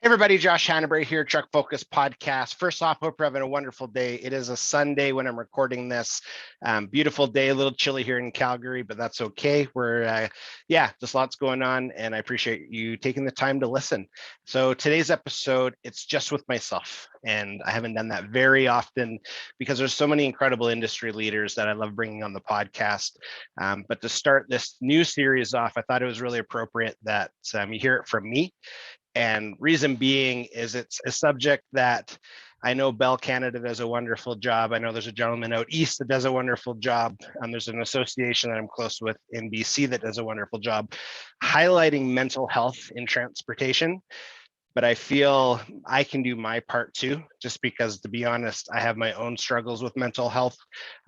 Everybody, Josh Hannabury here, Truck Focus Podcast. First off, hope you're having a wonderful day. It is a Sunday when I'm recording this. Beautiful day, a little chilly here in Calgary, but that's okay. Just lots going on, and I appreciate you taking the time to listen. So today's episode, it's just with myself, and I haven't done that very often because there's so many incredible industry leaders that I love bringing on the podcast. But to start this new series off, I thought it was really appropriate that you hear it from me. And reason being is it's a subject that I know Bell Canada does a wonderful job. I know there's a gentleman out east that does a wonderful job. There's an association that I'm close with in BC that does a wonderful job highlighting mental health in transportation. But I feel I can do my part too, just because, to be honest, I have my own struggles with mental health.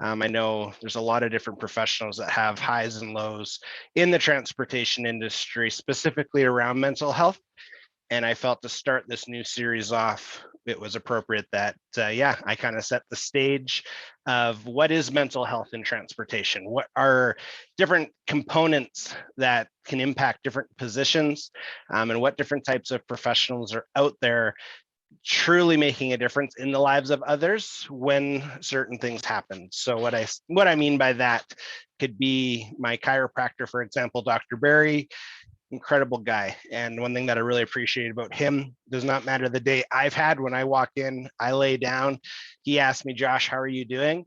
I know there's a lot of different professionals that have highs and lows in the transportation industry, specifically around mental health. And I felt to start this new series off, it was appropriate that, I kind of set the stage of what is mental health in transportation? What are different components that can impact different positions, and what different types of professionals are out there truly making a difference in the lives of others when certain things happen. So what I mean by that could be my chiropractor, for example, Dr. Barry. Incredible guy. And one thing that I really appreciate about him, does not matter the day I've had, when I walk in, I lay down, he asked me, Josh, how are you doing?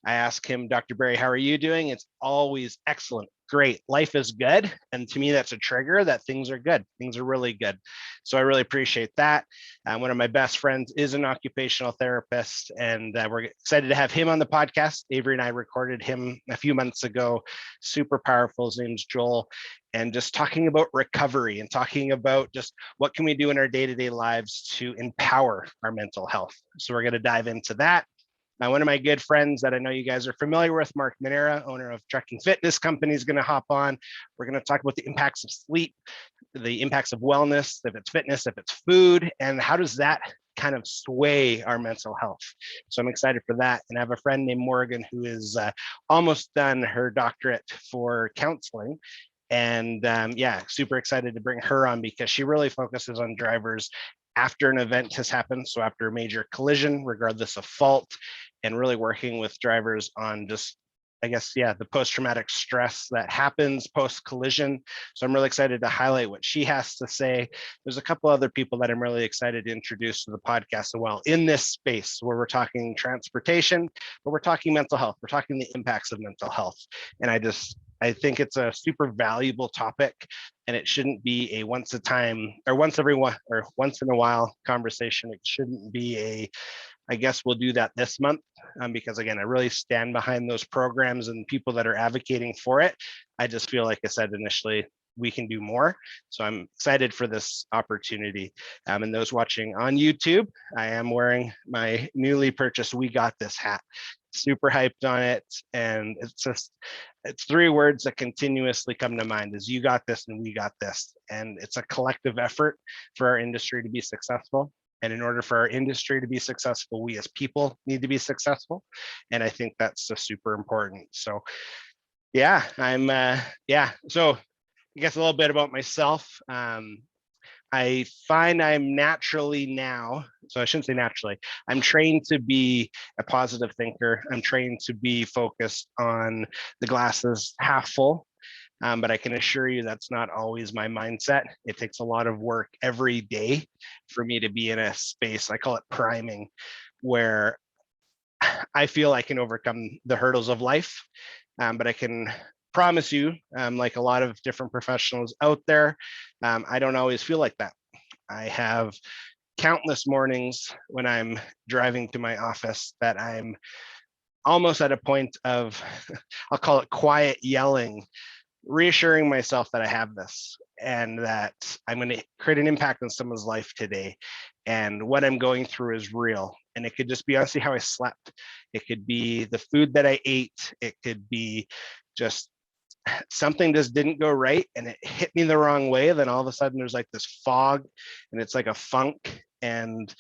I ask him, Dr. Barry, how are you doing? It's always excellent, great, life is good. And to me, that's a trigger that things are good. Things are really good. So I really appreciate that. One of my best friends is an occupational therapist, and we're excited to have him on the podcast. Avery and I recorded him a few months ago. Super powerful. His name's Joel. And just talking about recovery and talking about just what can we do in our day-to-day lives to empower our mental health. So we're going to dive into that. One of my good friends that I know you guys are familiar with, Mark Minera, owner of Trekking Fitness Company, is going to hop on. We're going to talk about the impacts of sleep, the impacts of wellness, if it's fitness, if it's food, and how does that kind of sway our mental health. So I'm excited for that. And I have a friend named Morgan who is almost done her doctorate for counseling. And super excited to bring her on because she really focuses on drivers after an event has happened. So after a major collision, regardless of fault, and really working with drivers on just, the post-traumatic stress that happens post-collision. So I'm really excited to highlight what she has to say. There's a couple other people that I'm really excited to introduce to the podcast as well in this space where we're talking transportation, but we're talking mental health. We're talking the impacts of mental health. And I think it's a super valuable topic, and it shouldn't be a once in a while conversation. It shouldn't be I guess we'll do that this month, because again, I really stand behind those programs and people that are advocating for it. I just feel like I said initially, we can do more. So I'm excited for this opportunity. And those watching on YouTube, I am wearing my newly purchased We Got This hat. Super hyped on it. And it's three words that continuously come to mind is you got this and we got this. And it's a collective effort for our industry to be successful. And in order for our industry to be successful, we as people need to be successful. And I think that's super important. So So I guess a little bit about myself. I find I'm naturally now, so I shouldn't say naturally, I'm trained to be a positive thinker. I'm trained to be focused on the glasses half full. But I can assure you that's not always my mindset. It takes a lot of work every day for me to be in a space, I call it priming, where I feel I can overcome the hurdles of life. But I can promise you, like a lot of different professionals out there, I don't always feel like that. I have countless mornings when I'm driving to my office that I'm almost at a point of, I'll call it quiet yelling, reassuring myself that I have this and that I'm going to create an impact on someone's life today. And what I'm going through is real. And it could just be honestly how I slept. It could be the food that I ate. It could be just something just didn't go right and it hit me the wrong way. Then all of a sudden there's like this fog and it's like a funk. And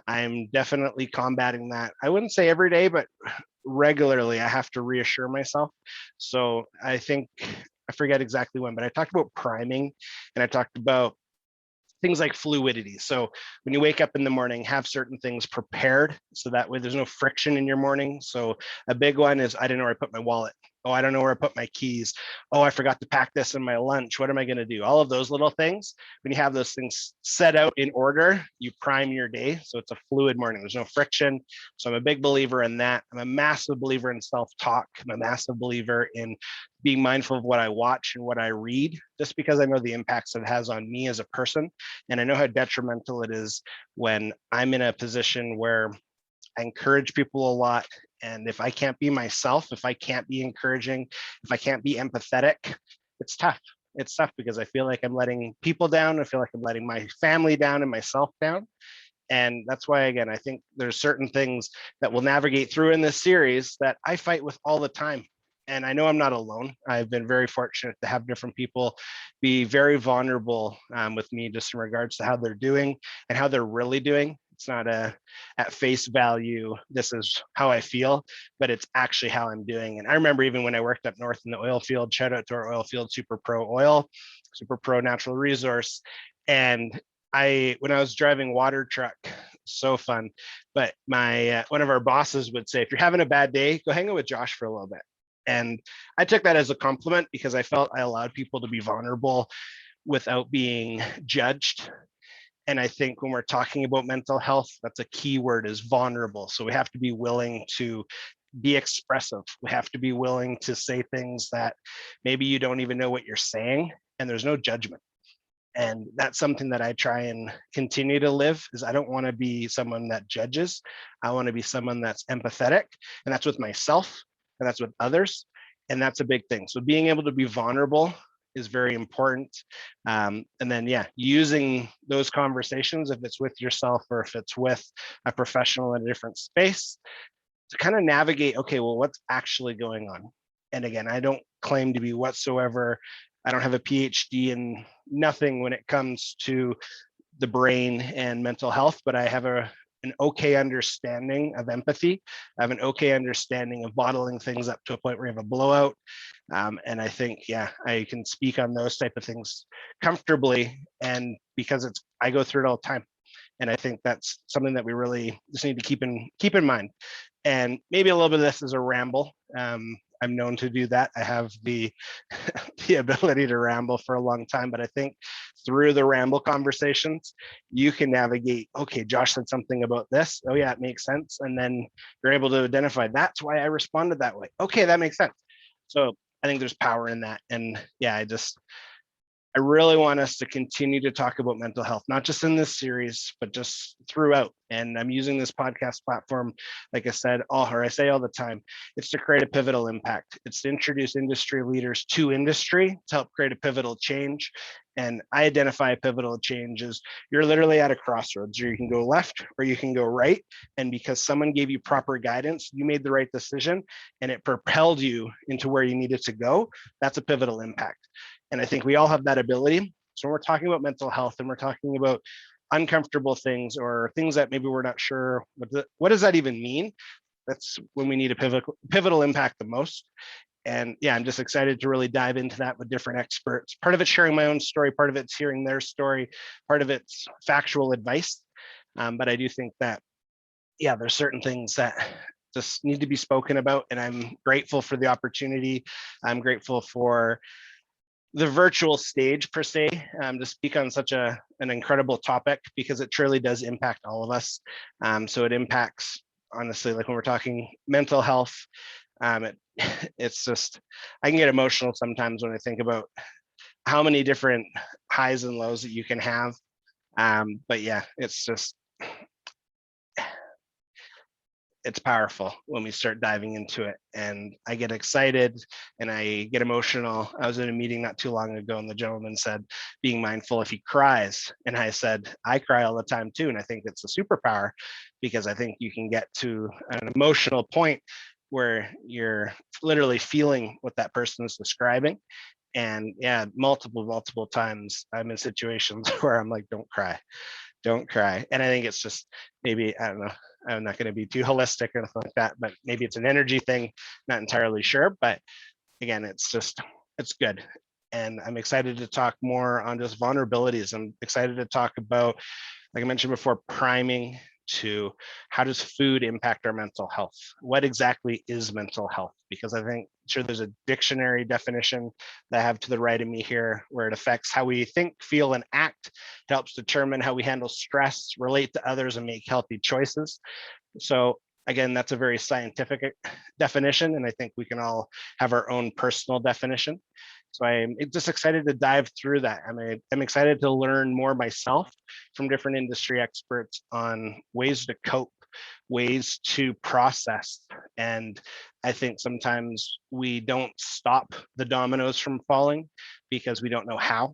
I'm definitely combating that. I wouldn't say every day, but regularly I have to reassure myself. So I think I forget exactly when, but I talked about priming and I talked about things like fluidity. So when you wake up in the morning, have certain things prepared so that way there's no friction in your morning. So a big one is I don't know where I put my wallet. Oh, I don't know where I put my keys. Oh, I forgot to pack this in my lunch. What am I going to do? All of those little things. When you have those things set out in order, you prime your day. So it's a fluid morning. There's no friction. So I'm a big believer in that. I'm a massive believer in self-talk. I'm a massive believer in being mindful of what I watch and what I read, just because I know the impacts it has on me as a person. And I know how detrimental it is when I'm in a position where I encourage people a lot. And if I can't be myself, if I can't be encouraging, if I can't be empathetic, it's tough. It's tough because I feel like I'm letting people down. I feel like I'm letting my family down and myself down. And that's why, again, I think there's certain things that we'll navigate through in this series that I fight with all the time. And I know I'm not alone. I've been very fortunate to have different people be very vulnerable with me just in regards to how they're doing and how they're really doing. It's not a at face value, this is how I feel, but it's actually how I'm doing. And I remember even when I worked up north in the oil field, shout out to our oil field, Super Pro Oil, Super Pro Natural Resource. And when I was driving water truck, so fun. But my one of our bosses would say, if you're having a bad day, go hang out with Josh for a little bit. And I took that as a compliment because I felt I allowed people to be vulnerable without being judged. And I think when we're talking about mental health, that's a key word, is vulnerable. So we have to be willing to be expressive. We have to be willing to say things that maybe you don't even know what you're saying, and there's no judgment. And that's something that I try and continue to live, is I don't want to be someone that judges. I want to be someone that's empathetic, and that's with myself and that's with others. And that's a big thing. So being able to be vulnerable is very important. And then, yeah, using those conversations, if it's with yourself or if it's with a professional in a different space, to kind of navigate, okay, well, what's actually going on? And again, I don't claim to be whatsoever, I don't have a PhD in nothing when it comes to the brain and mental health, but I have an okay understanding of empathy. I have an okay understanding of bottling things up to a point where you have a blowout. And I think, yeah, I can speak on those type of things comfortably. And because I go through it all the time. And I think that's something that we really just need to keep in mind. And maybe a little bit of this is a ramble. I'm known to do that. I have the the ability to ramble for a long time, but I think through the ramble conversations, you can navigate, okay, Josh said something about this. Oh yeah, it makes sense. And then you're able to identify that's why I responded that way. Okay, that makes sense. So I think there's power in that. And yeah, I really want us to continue to talk about mental health, not just in this series, but just throughout. And I'm using this podcast platform, like I said, I say all the time, it's to create a pivotal impact. It's to introduce industry leaders to industry to help create a pivotal change. And I identify a pivotal change as you're literally at a crossroads, or you can go left or you can go right. And because someone gave you proper guidance, you made the right decision and it propelled you into where you needed to go. That's a pivotal impact. And I think we all have that ability. So when we're talking about mental health and we're talking about uncomfortable things or things that maybe we're not sure, what does that even mean? That's when we need a pivotal impact the most. And yeah, I'm just excited to really dive into that with different experts. Part of it's sharing my own story, part of it's hearing their story, part of it's factual advice. But I do think that, yeah, there's certain things that just need to be spoken about. And I'm grateful for the opportunity. I'm grateful for the virtual stage per se, to speak on such an incredible topic, because it truly does impact all of us. So it impacts, honestly, like when we're talking mental health, it's just, I can get emotional sometimes when I think about how many different highs and lows that you can have. But yeah, it's powerful when we start diving into it, and I get excited and I get emotional. I was in a meeting not too long ago and the gentleman said, being mindful if he cries. And I said, I cry all the time too. And I think it's a superpower, because I think you can get to an emotional point where you're literally feeling what that person is describing. And yeah, multiple times I'm in situations where I'm like, don't cry. And I think it's just, maybe, I don't know, I'm not going to be too holistic or anything like that, but maybe it's an energy thing, not entirely sure. But again, it's good. And I'm excited to talk more on just vulnerabilities. I'm excited to talk about, like I mentioned before, priming, to how does food impact our mental health? What exactly is mental health? Because I think sure there's a dictionary definition that I have to the right of me here, where it affects how we think, feel, and act. It helps determine how we handle stress, relate to others, and make healthy choices. So again, that's a very scientific definition, and I think we can all have our own personal definition. So I'm just excited to dive through that. I'm excited to learn more myself from different industry experts on ways to cope, ways to process. And I think sometimes we don't stop the dominoes from falling because we don't know how.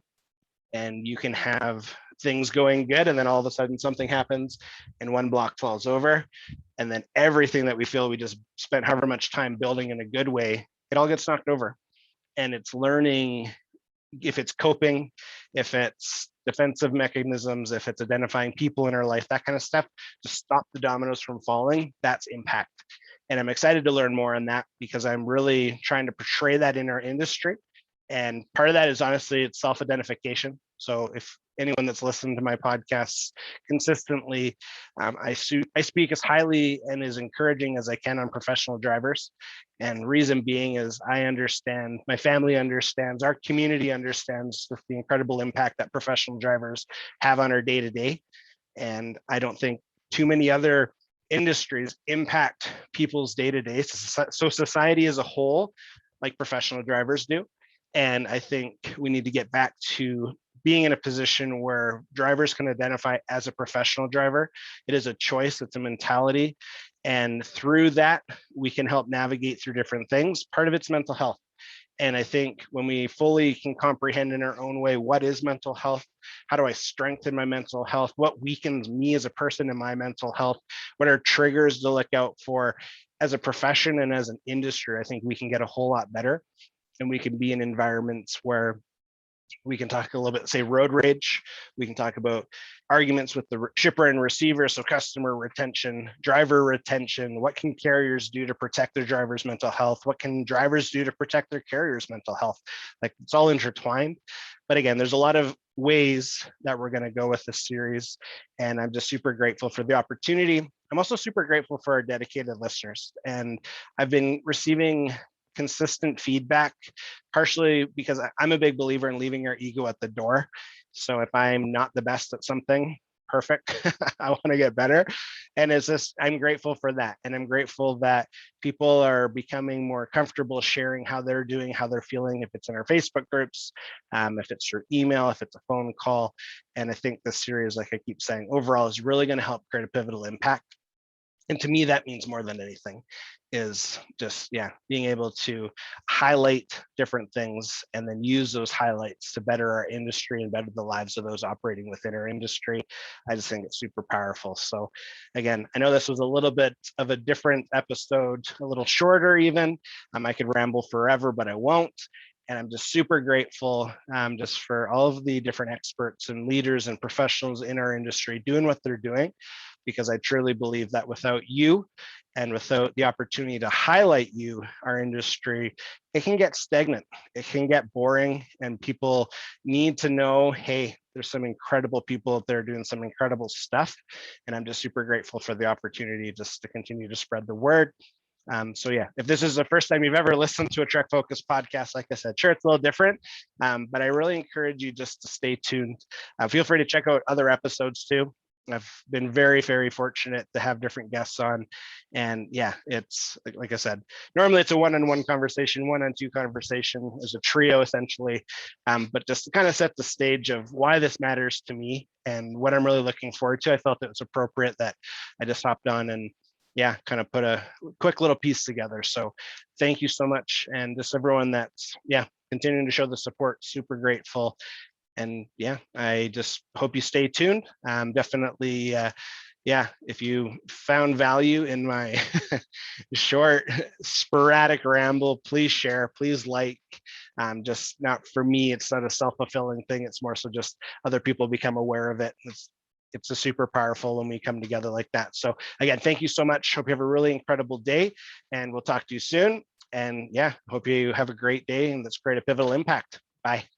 And you can have things going good, and then all of a sudden something happens and one block falls over, and then everything that we feel we just spent however much time building in a good way, it all gets knocked over. And it's learning, if it's coping, if it's defensive mechanisms, if it's identifying people in our life, that kind of stuff, to stop the dominoes from falling. That's impact. And I'm excited to learn more on that because I'm really trying to portray that in our industry. And part of that is honestly, it's self-identification. So if anyone that's listened to my podcasts consistently, I speak as highly and as encouraging as I can on professional drivers. And reason being is I understand, my family understands, our community understands the incredible impact that professional drivers have on our day-to-day. And I don't think too many other industries impact people's day-to-day. So society as a whole, like professional drivers do. And I think we need to get back to being in a position where drivers can identify as a professional driver. It is a choice, it's a mentality. And through that, we can help navigate through different things. Part of it's mental health. And I think when we fully can comprehend in our own way, what is mental health? How do I strengthen my mental health? What weakens me as a person in my mental health? What are triggers to look out for as a profession and as an industry? I think we can get a whole lot better, and we can be in environments where we can talk a little bit, say, road rage. We can talk about arguments with the shipper and receiver, so customer retention, driver retention. What can carriers do to protect their drivers' mental health? What can drivers do to protect their carriers' mental health? Like, it's all intertwined. But again, there's a lot of ways that we're going to go with this series, and I'm just super grateful for the opportunity. I'm also super grateful for our dedicated listeners, and I've been receiving consistent feedback, partially because I'm a big believer in leaving our ego at the door. So if I'm not the best at something, perfect. I want to get better. And it's just, I'm grateful for that. And I'm grateful that people are becoming more comfortable sharing how they're doing, how they're feeling, if it's in our Facebook groups, if it's through email, if it's a phone call. And I think this series, like I keep saying, overall is really going to help create a pivotal impact. And to me, that means more than anything, is just, yeah, being able to highlight different things and then use those highlights to better our industry and better the lives of those operating within our industry. I just think it's super powerful. So again, I know this was a little bit of a different episode, a little shorter even. I could ramble forever, but I won't. And I'm just super grateful just for all of the different experts and leaders and professionals in our industry doing what they're doing, because I truly believe that without you and without the opportunity to highlight you, our industry, it can get stagnant, it can get boring, and people need to know, hey, there's some incredible people out there doing some incredible stuff. And I'm just super grateful for the opportunity just to continue to spread the word. So yeah, if this is the first time you've ever listened to a Trek Focus podcast, like I said, sure, it's a little different, but I really encourage you just to stay tuned. Feel free to check out other episodes too. I've been very, very fortunate to have different guests on. And yeah, it's like I said, normally it's a one-on-one conversation, one-on-two conversation as a trio essentially. But just to kind of set the stage of why this matters to me and what I'm really looking forward to, I felt it was appropriate that I just hopped on and yeah, kind of put a quick little piece together. So thank you so much. And just everyone that's, yeah, continuing to show the support, super grateful. And yeah, I just hope you stay tuned. Definitely, yeah, if you found value in my short, sporadic ramble, please share, please like. Just not for me, it's not a self-fulfilling thing. It's more so just other people become aware of it. It's a super powerful when we come together like that. So again, thank you so much. Hope you have a really incredible day, and we'll talk to you soon. And yeah, hope you have a great day and let's create a pivotal impact. Bye. Bye.